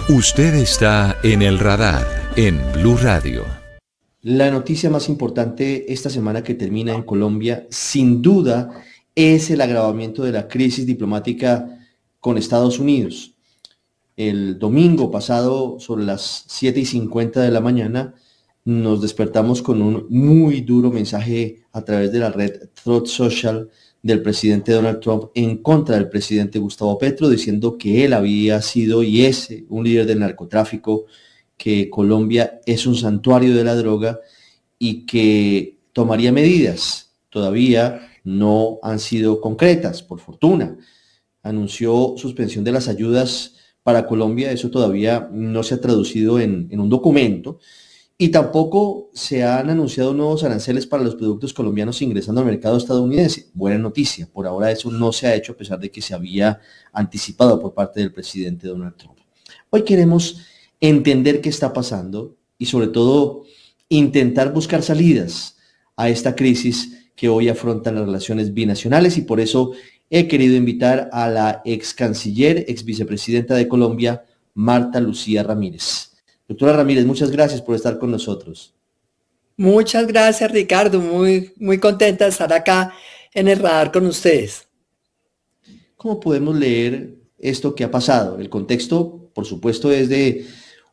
Usted está en el radar en Blue Radio. La noticia más importante esta semana que termina en Colombia, sin duda, es el agravamiento de la crisis diplomática con Estados Unidos. El domingo pasado, sobre las 7:50 de la mañana, nos despertamos con un muy duro mensaje a través de la red Truth Social del presidente Donald Trump en contra del presidente Gustavo Petro, diciendo que él había sido y es un líder del narcotráfico, que Colombia es un santuario de la droga y que tomaría medidas. Todavía no han sido concretas, por fortuna. Anunció suspensión de las ayudas para Colombia, eso todavía no se ha traducido en un documento, y tampoco se han anunciado nuevos aranceles para los productos colombianos ingresando al mercado estadounidense. Buena noticia, por ahora eso no se ha hecho a pesar de que se había anticipado por parte del presidente Donald Trump. Hoy queremos entender qué está pasando y sobre todo intentar buscar salidas a esta crisis que hoy afrontan las relaciones binacionales, y por eso he querido invitar a la ex canciller, ex vicepresidenta de Colombia, Marta Lucía Ramírez. Doctora Ramírez, muchas gracias por estar con nosotros. Muchas gracias, Ricardo. Muy contenta de estar acá en el radar con ustedes. ¿Cómo podemos leer esto que ha pasado? El contexto, por supuesto, es de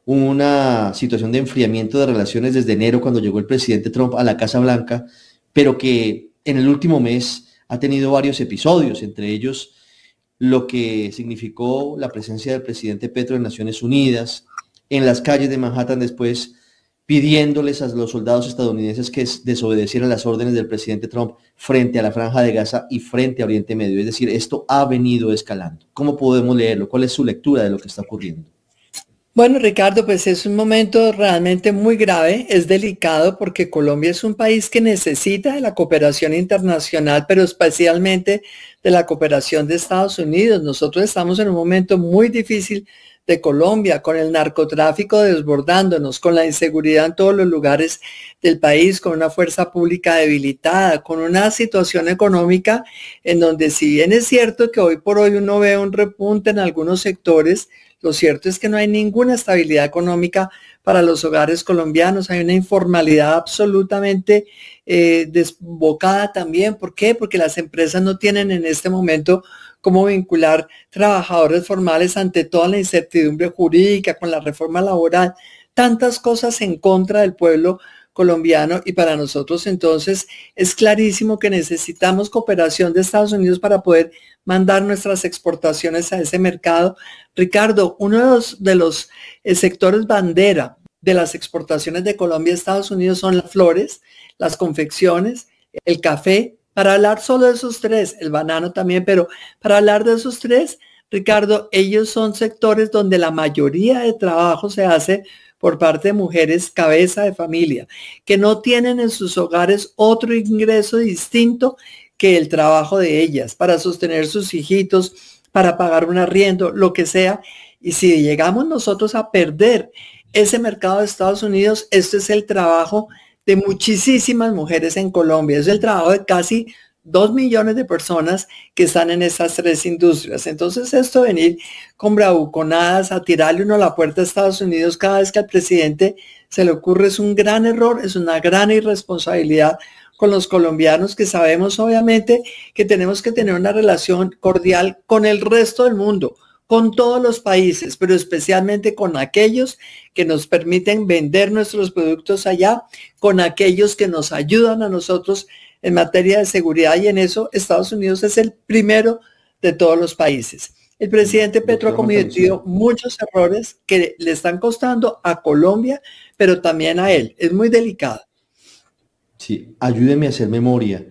una situación de enfriamiento de relaciones desde enero, cuando llegó el presidente Trump a la Casa Blanca, pero que en el último mes ha tenido varios episodios, entre ellos lo que significó la presencia del presidente Petro en Naciones Unidas, en las calles de Manhattan después, pidiéndoles a los soldados estadounidenses que desobedecieran las órdenes del presidente Trump frente a la Franja de Gaza y frente a Oriente Medio. Es decir, esto ha venido escalando. ¿Cómo podemos leerlo? ¿Cuál es su lectura de lo que está ocurriendo? Bueno, Ricardo, pues es un momento realmente muy grave, es delicado porque Colombia es un país que necesita de la cooperación internacional, pero especialmente de la cooperación de Estados Unidos. Nosotros estamos en un momento muy difícil de Colombia, con el narcotráfico desbordándonos, con la inseguridad en todos los lugares del país, con una fuerza pública debilitada, con una situación económica en donde, si bien es cierto que hoy por hoy uno ve un repunte en algunos sectores, lo cierto es que no hay ninguna estabilidad económica para los hogares colombianos. Hay una informalidad absolutamente desbocada también. ¿Por qué? Porque las empresas no tienen en este momento cómo vincular trabajadores formales ante toda la incertidumbre jurídica, con la reforma laboral, tantas cosas en contra del pueblo colombiano, y para nosotros entonces es clarísimo que necesitamos cooperación de Estados Unidos para poder mandar nuestras exportaciones a ese mercado. Ricardo, uno de los sectores bandera de las exportaciones de Colombia a Estados Unidos son las flores, las confecciones, el café. Para hablar solo de esos tres, el banano también, pero para hablar de esos tres, Ricardo, ellos son sectores donde la mayoría de trabajo se hace por parte de mujeres cabeza de familia, que no tienen en sus hogares otro ingreso distinto que el trabajo de ellas, para sostener sus hijitos, para pagar un arriendo, lo que sea. Y si llegamos nosotros a perder ese mercado de Estados Unidos, este es el trabajo de muchísimas mujeres en Colombia, es el trabajo de casi 2 millones de personas que están en esas tres industrias. Entonces, esto de venir con bravuconadas a tirarle uno a la puerta a Estados Unidos cada vez que al presidente se le ocurre es un gran error, es una gran irresponsabilidad con los colombianos, que sabemos obviamente que tenemos que tener una relación cordial con el resto del mundo, con todos los países, pero especialmente con aquellos que nos permiten vender nuestros productos allá, con aquellos que nos ayudan a nosotros en materia de seguridad, y en eso Estados Unidos es el primero de todos los países. El presidente Petro ha cometido muchos errores que le están costando a Colombia, pero también a él. Es muy delicado. Sí, ayúdeme a hacer memoria.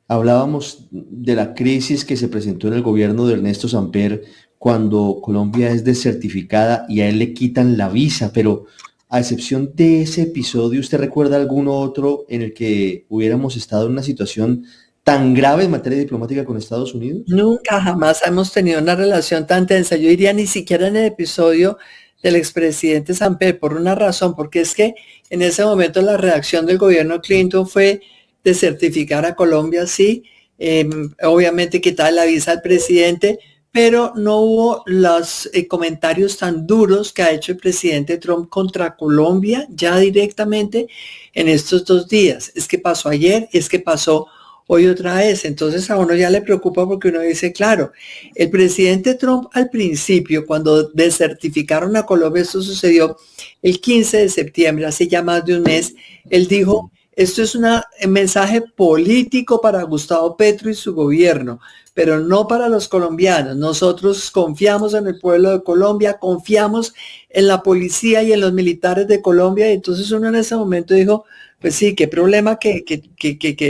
Hablábamos de la crisis que se presentó en el gobierno de Ernesto Samper cuando Colombia es desertificada y a él le quitan la visa, pero a excepción de ese episodio, ¿usted recuerda algún otro en el que hubiéramos estado en una situación tan grave en materia diplomática con Estados Unidos? Nunca, jamás hemos tenido una relación tan tensa. Yo diría ni siquiera en el episodio del expresidente Samper, por una razón, porque es que en ese momento la reacción del gobierno Clinton fue desertificar a Colombia, sí, obviamente quitar la visa al presidente, pero no hubo los comentarios tan duros que ha hecho el presidente Trump contra Colombia ya directamente en estos 2 días. Es que pasó ayer, es que pasó hoy otra vez. Entonces a uno ya le preocupa porque uno dice, claro, el presidente Trump al principio, cuando desertificaron a Colombia, esto sucedió el 15 de septiembre, hace ya más de un mes, él dijo, esto es un mensaje político para Gustavo Petro y su gobierno, pero no para los colombianos. Nosotros confiamos en el pueblo de Colombia, confiamos en la policía y en los militares de Colombia. Y entonces uno en ese momento dijo, pues sí, qué problema que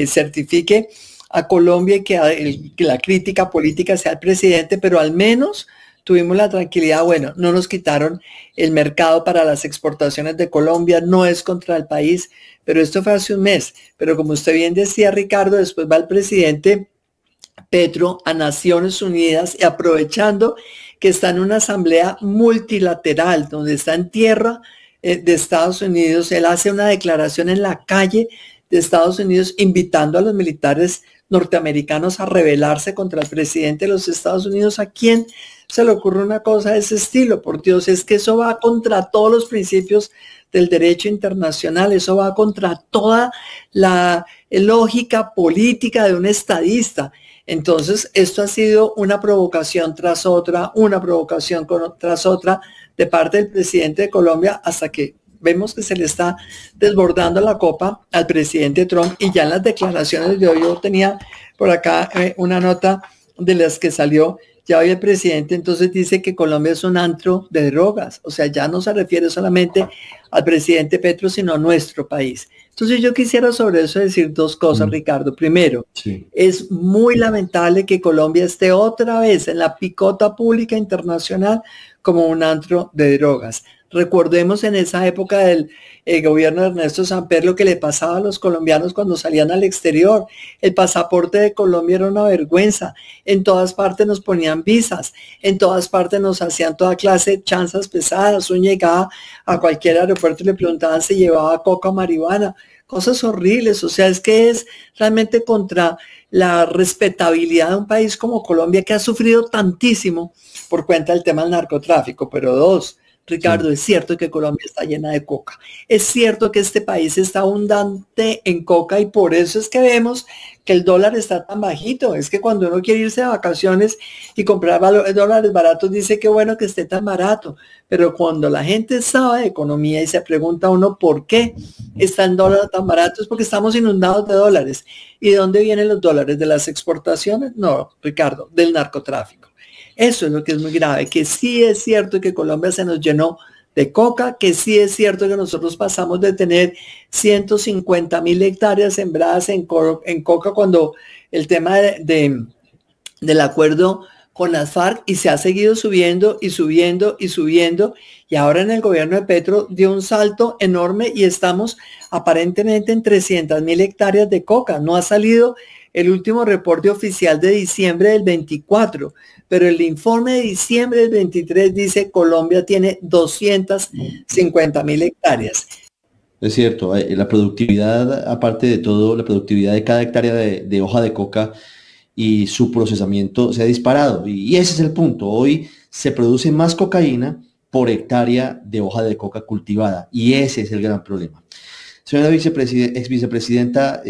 certifique a Colombia y que la crítica política sea el presidente, pero al menos tuvimos la tranquilidad, bueno, no nos quitaron el mercado para las exportaciones de Colombia, no es contra el país, pero esto fue hace un mes. Pero como usted bien decía, Ricardo, después va el presidente Petro a Naciones Unidas y aprovechando que está en una asamblea multilateral, donde está en tierra de Estados Unidos, él hace una declaración en la calle de Estados Unidos invitando a los militares norteamericanos a rebelarse contra el presidente de los Estados Unidos. ¿A quién se le ocurre una cosa de ese estilo? Por Dios, es que eso va contra todos los principios del derecho internacional, eso va contra toda la lógica política de un estadista. Entonces, esto ha sido una provocación tras otra, una provocación tras otra de parte del presidente de Colombia, hasta que vemos que se le está desbordando la copa al presidente Trump. Y ya en las declaraciones de hoy, yo tenía por acá una nota de las que salió, ya hoy el presidente entonces dice que Colombia es un antro de drogas, o sea, ya no se refiere solamente al presidente Petro, sino a nuestro país. Entonces yo quisiera sobre eso decir 2 cosas, Ricardo. Primero, sí, es muy lamentable que Colombia esté otra vez en la picota pública internacional como un antro de drogas. Recordemos en esa época del gobierno de Ernesto Samper lo que le pasaba a los colombianos cuando salían al exterior. El pasaporte de Colombia era una vergüenza. En todas partes nos ponían visas, en todas partes nos hacían toda clase de chanzas pesadas. Uno llegaba a cualquier aeropuerto y le preguntaban si llevaba coca o marihuana. Cosas horribles. O sea, es que es realmente contra la respetabilidad de un país como Colombia, que ha sufrido tantísimo por cuenta del tema del narcotráfico. Pero 2, Ricardo, sí, es cierto que Colombia está llena de coca. Es cierto que este país está abundante en coca y por eso es que vemos que el dólar está tan bajito. Es que cuando uno quiere irse de vacaciones y comprar dólares baratos, dice que bueno que esté tan barato. Pero cuando la gente sabe de economía y se pregunta a uno por qué está el dólar tan barato, es porque estamos inundados de dólares. ¿Y de dónde vienen los dólares? ¿De las exportaciones? No, Ricardo, del narcotráfico. Eso es lo que es muy grave, que sí es cierto que Colombia se nos llenó de coca, que sí es cierto que nosotros pasamos de tener 150.000 hectáreas sembradas en coca cuando el tema del acuerdo con las FARC, y se ha seguido subiendo y subiendo y subiendo, y ahora en el gobierno de Petro dio un salto enorme y estamos aparentemente en 300.000 hectáreas de coca. No ha salido el último reporte oficial de diciembre del 24, pero el informe de diciembre del 23 dice Colombia tiene 250.000 hectáreas. Es cierto, la productividad, aparte de todo, la productividad de cada hectárea de hoja de coca y su procesamiento se ha disparado. Y ese es el punto. Hoy se produce más cocaína por hectárea de hoja de coca cultivada. Y ese es el gran problema. Señora ex vicepresidenta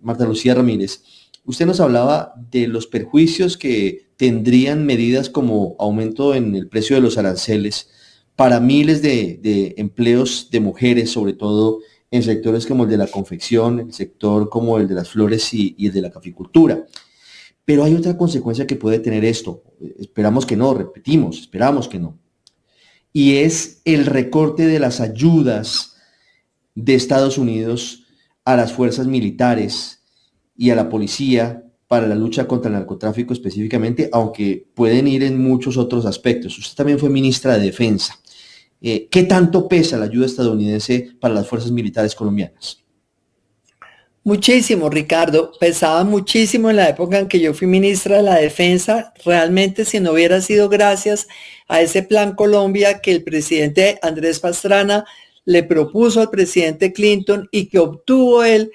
Marta Lucía Ramírez, usted nos hablaba de los perjuicios que tendrían medidas como aumento en el precio de los aranceles para miles de empleos de mujeres, sobre todo en sectores como el de la confección, el sector como el de las flores y el de la caficultura. Pero hay otra consecuencia que puede tener esto. Esperamos que no, repetimos, esperamos que no. Y es el recorte de las ayudas de Estados Unidos a las fuerzas militares y a la policía para la lucha contra el narcotráfico específicamente, aunque pueden ir en muchos otros aspectos. Usted también fue ministra de Defensa. ¿Qué tanto pesa la ayuda estadounidense para las fuerzas militares colombianas? Muchísimo, Ricardo. Pesaba muchísimo en la época en que yo fui ministra de la Defensa. Realmente, si no hubiera sido gracias a ese Plan Colombia que el presidente Andrés Pastrana le propuso al presidente Clinton y que obtuvo él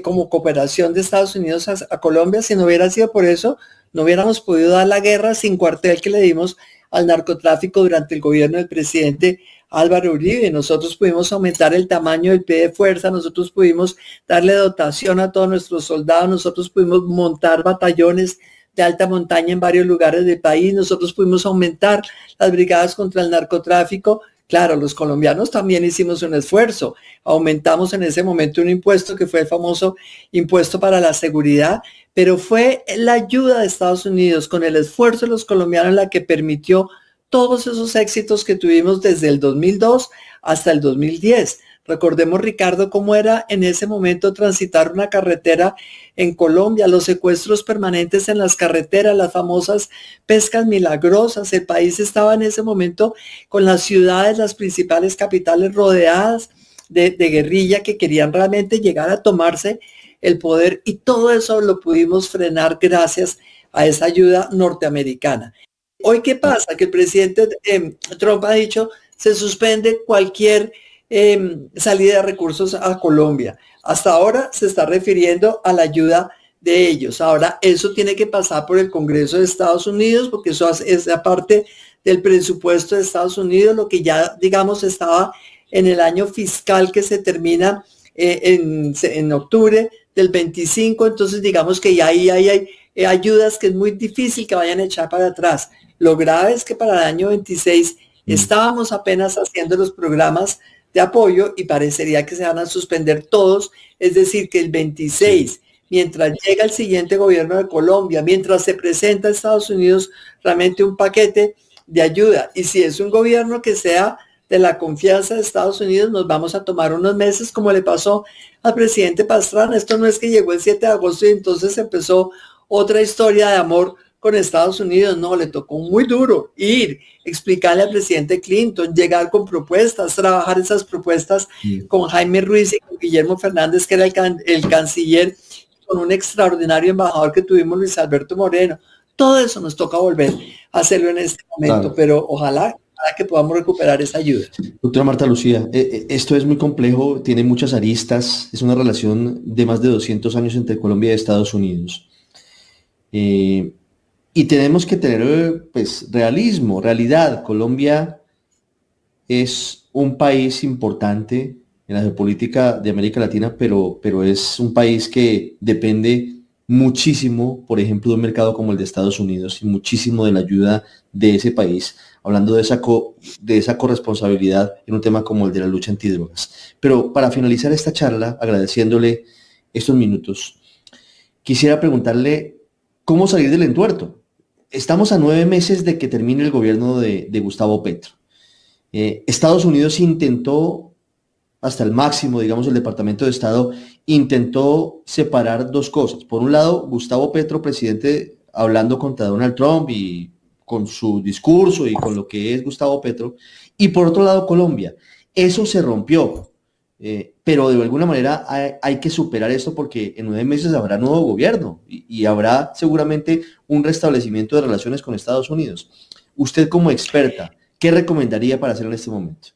como cooperación de Estados Unidos a Colombia, si no hubiera sido por eso, No hubiéramos podido dar la guerra sin cuartel que le dimos al narcotráfico durante el gobierno del presidente Álvaro Uribe. Nosotros pudimos aumentar el tamaño del pie de fuerza, nosotros pudimos darle dotación a todos nuestros soldados, nosotros pudimos montar batallones de alta montaña en varios lugares del país, nosotros pudimos aumentar las brigadas contra el narcotráfico. Claro, los colombianos también hicimos un esfuerzo, aumentamos en ese momento un impuesto que fue el famoso impuesto para la seguridad, pero fue la ayuda de Estados Unidos con el esfuerzo de los colombianos la que permitió todos esos éxitos que tuvimos desde el 2002 hasta el 2010. Recordemos, Ricardo, cómo era en ese momento transitar una carretera en Colombia, los secuestros permanentes en las carreteras, las famosas pescas milagrosas. El país estaba en ese momento con las ciudades, las principales capitales rodeadas de guerrilla que querían realmente llegar a tomarse el poder, y todo eso lo pudimos frenar gracias a esa ayuda norteamericana. Hoy, ¿qué pasa? Que el presidente Trump ha dicho se suspende cualquier salida de recursos a Colombia. Hasta ahora se está refiriendo a la ayuda de ellos. Ahora eso tiene que pasar por el Congreso de Estados Unidos, porque eso es aparte del presupuesto de Estados Unidos, lo que ya, digamos, estaba en el año fiscal que se termina en octubre del 25. Entonces, digamos que ya ahí hay ayudas que es muy difícil que vayan a echar para atrás. Lo grave es que para el año 26 estábamos apenas haciendo los programas de apoyo y parecería que se van a suspender todos, es decir, que el 26, mientras llega el siguiente gobierno de Colombia, mientras se presenta a Estados Unidos realmente un paquete de ayuda, y si es un gobierno que sea de la confianza de Estados Unidos, nos vamos a tomar unos meses, como le pasó al presidente Pastrana. Esto no es que llegó el 7 de agosto y entonces empezó otra historia de amor con Estados Unidos. No, le tocó muy duro ir, explicarle al presidente Clinton, llegar con propuestas, trabajar esas propuestas con Jaime Ruiz y con Guillermo Fernández, que era el canciller, con un extraordinario embajador que tuvimos, Luis Alberto Moreno. Todo eso nos toca volver a hacerlo en este momento, claro. Pero ojalá que podamos recuperar esa ayuda. Doctora Marta Lucía, esto es muy complejo, tiene muchas aristas, es una relación de más de 200 años entre Colombia y Estados Unidos. Y tenemos que tener pues realismo, realidad. Colombia es un país importante en la geopolítica de América Latina, pero es un país que depende muchísimo, por ejemplo, de un mercado como el de Estados Unidos y muchísimo de la ayuda de ese país, hablando de esa corresponsabilidad en un tema como el de la lucha antidrogas. Pero para finalizar esta charla, agradeciéndole estos minutos, quisiera preguntarle cómo salir del entuerto. Estamos a 9 meses de que termine el gobierno de Gustavo Petro. Estados Unidos intentó, hasta el máximo, digamos, el Departamento de Estado, intentó separar dos cosas. Por un lado, Gustavo Petro, presidente, hablando contra Donald Trump y con su discurso y con lo que es Gustavo Petro. Y por otro lado, Colombia. Eso se rompió. Pero de alguna manera hay que superar esto, porque en 9 meses habrá nuevo gobierno y habrá seguramente un restablecimiento de relaciones con Estados Unidos. Usted, como experta, ¿qué recomendaría para hacer en este momento?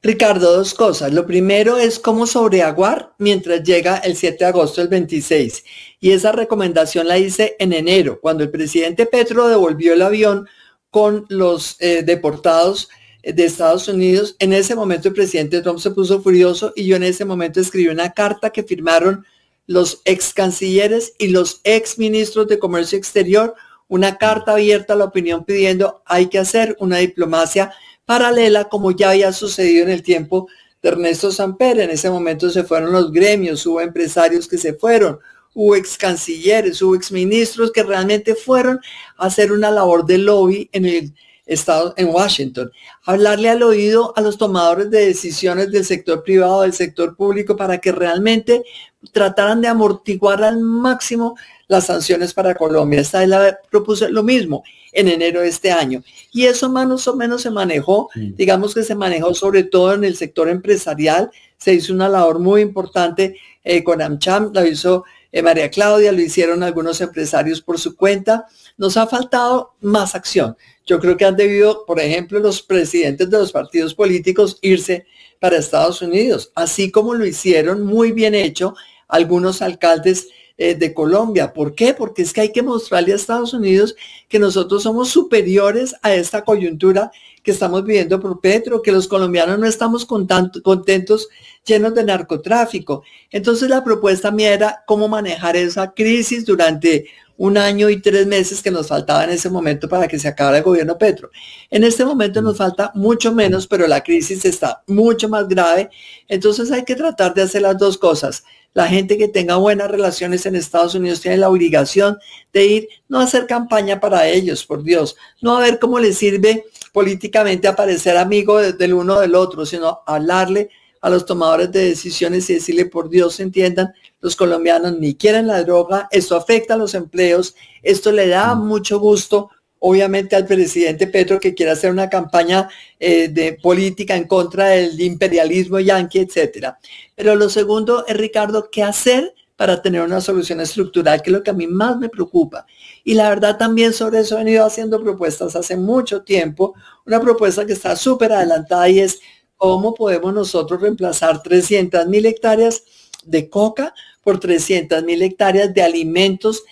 Ricardo, dos cosas. Lo primero es cómo sobreaguar mientras llega el 7 de agosto del 26. Y esa recomendación la hice en enero, cuando el presidente Petro devolvió el avión con los deportados de Estados Unidos. En ese momento el presidente Trump se puso furioso y yo en ese momento escribí una carta que firmaron los ex cancilleres y los ex ministros de Comercio Exterior, una carta abierta a la opinión pidiendo hay que hacer una diplomacia paralela, como ya había sucedido en el tiempo de Ernesto Samper. En ese momento se fueron los gremios, hubo empresarios que se fueron, hubo ex cancilleres, hubo ex ministros que realmente fueron a hacer una labor de lobby en el Estado, en Washington, hablarle al oído a los tomadores de decisiones del sector privado, del sector público, para que realmente trataran de amortiguar al máximo las sanciones para Colombia. Esta vez la propuse lo mismo en enero de este año. Y eso más o menos se manejó, digamos que se manejó sobre todo en el sector empresarial. Se hizo una labor muy importante con AmCham, la hizo María Claudia, lo hicieron algunos empresarios por su cuenta. Nos ha faltado más acción. Yo creo que han debido, por ejemplo, los presidentes de los partidos políticos irse para Estados Unidos, así como lo hicieron muy bien hecho algunos alcaldes de Colombia. ¿Por qué? Porque es que hay que mostrarle a Estados Unidos que nosotros somos superiores a esta coyuntura que estamos viviendo por Petro, que los colombianos no estamos contentos, llenos de narcotráfico. Entonces la propuesta mía era cómo manejar esa crisis durante 1 año y 3 meses que nos faltaba en ese momento para que se acabara el gobierno Petro. En este momento nos falta mucho menos, pero la crisis está mucho más grave. Entonces hay que tratar de hacer las dos cosas. La gente que tenga buenas relaciones en Estados Unidos tiene la obligación de ir, no a hacer campaña para ellos, por Dios, no a ver cómo les sirve políticamente aparecer amigo del uno o del otro, sino hablarle a los tomadores de decisiones y decirle, por Dios, entiendan, los colombianos ni quieren la droga, esto afecta a los empleos, esto le da mucho gusto, obviamente, al presidente Petro, que quiere hacer una campaña de política en contra del imperialismo yanqui, etcétera. Pero lo segundo es, Ricardo, ¿qué hacer para tener una solución estructural? Que es lo que a mí más me preocupa. Y la verdad también sobre eso he venido haciendo propuestas hace mucho tiempo, una propuesta que está súper adelantada y es cómo podemos nosotros reemplazar 300.000 hectáreas de coca por 300.000 hectáreas de alimentos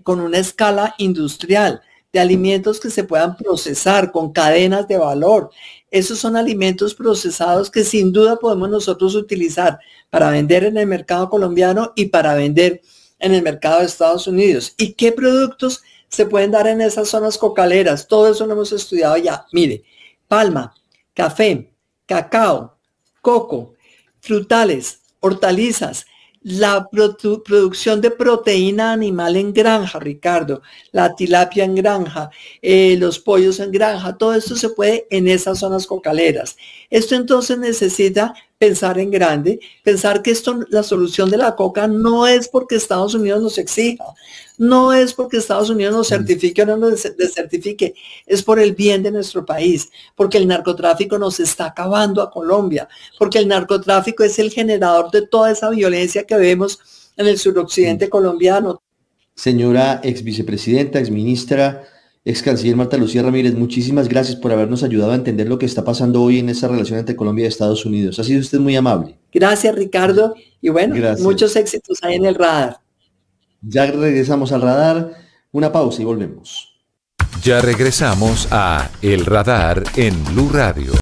con una escala industrial, de alimentos que se puedan procesar con cadenas de valor. Esos son alimentos procesados que sin duda podemos nosotros utilizar para vender en el mercado colombiano y para vender en el mercado de Estados Unidos. ¿Y qué productos se pueden dar en esas zonas cocaleras? Todo eso lo hemos estudiado ya. Mire, palma, café, cacao, coco, frutales, hortalizas, la producción de proteína animal en granja, Ricardo, la tilapia en granja, los pollos en granja, todo esto se puede en esas zonas cocaleras. Esto entonces necesita pensar en grande, pensar que la solución de la coca no es porque Estados Unidos nos exija, no es porque Estados Unidos nos certifique o no nos certifique, es por el bien de nuestro país, porque el narcotráfico nos está acabando a Colombia, porque el narcotráfico es el generador de toda esa violencia que vemos en el suroccidente colombiano. Señora ex vicepresidenta, ex ministra, ex canciller Marta Lucía Ramírez, muchísimas gracias por habernos ayudado a entender lo que está pasando hoy en esa relación entre Colombia y Estados Unidos. Ha sido usted muy amable. Gracias, Ricardo, y bueno, muchos éxitos ahí en el radar. Ya regresamos al radar, una pausa y volvemos. Ya regresamos a El Radar en Blue Radio.